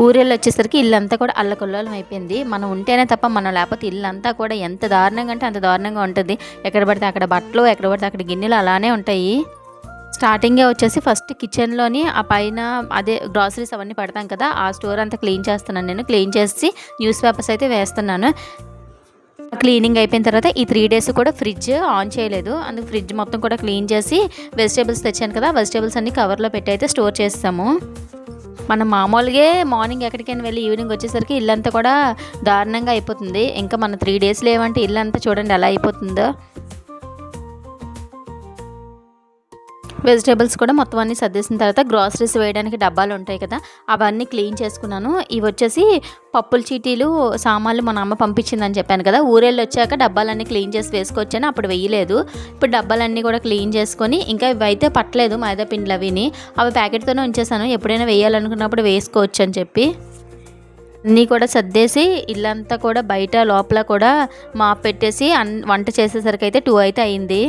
ఊరెళ్ళి వచ్చేసరికి ఇల్లంతా కూడా అల్లకల్లోలం అయిపోయింది. మనం ఉంటేనే తప్ప మనం లేకపోతే ఇల్లంతా కూడా ఎంత దారుణంగా అంటే అంత దారుణంగా ఉంటుంది. ఎక్కడ పడితే అక్కడ బట్టలు, ఎక్కడ పడితే అక్కడ గిన్నెలు అలానే ఉంటాయి. స్టార్టింగే వచ్చేసి ఫస్ట్ కిచెన్లోని ఆ పైన అదే గ్రాసరీస్ అవన్నీ పడతాం కదా, ఆ స్టోర్ అంతా క్లీన్ చేస్తున్నాను. నేను క్లీన్ చేసి న్యూస్ పేపర్స్ అయితే వేస్తున్నాను. క్లీనింగ్ అయిపోయిన తర్వాత ఈ 3 డేస్ కూడా ఫ్రిడ్జ్ ఆన్ చేయలేదు. అందుకు ఫ్రిడ్జ్ మొత్తం కూడా క్లీన్ చేసి వెజిటేబుల్స్ తెచ్చాను కదా, వెజిటేబుల్స్ అన్ని కవర్లో పెట్టి అయితే స్టోర్ చేస్తాము. మనం మామూలుగా మార్నింగ్ ఎక్కడికైనా వెళ్ళి ఈవినింగ్ వచ్చేసరికి ఇల్లంతా కూడా దారుణంగా అయిపోతుంది. ఇంకా మన 3 డేస్ లేవంటే ఇల్లంతా చూడండి ఎలా అయిపోతుందో. వెజిటేబుల్స్ కూడా మొత్తం అన్నీ సర్దేసిన తర్వాత గ్రాసరీస్ వేయడానికి డబ్బాలు ఉంటాయి కదా, అవన్నీ క్లీన్ చేసుకున్నాను. ఇవి వచ్చేసి పప్పుల చీటీలు సామాన్లు మా అమ్మ పంపించిందని చెప్పాను కదా, ఊరెళ్ళి వచ్చాక డబ్బాలన్నీ క్లీన్ చేసి వేసుకొచ్చాను. అప్పుడు వేయలేదు. ఇప్పుడు డబ్బాలన్నీ కూడా క్లీన్ చేసుకొని, ఇంకా ఇవి అయితే పట్టలేదు మైదా పిండిలు అవిని, అవి ప్యాకెట్తోనే ఉంచేసాను. ఎప్పుడైనా వేయాలనుకున్నప్పుడు వేసుకోవచ్చు అని చెప్పి అన్నీ కూడా సర్దేసి ఇల్లంతా కూడా బయట లోపల కూడా మాప్ పెట్టేసి వంట చేసేసరికి అయితే 2 అయితే అయింది.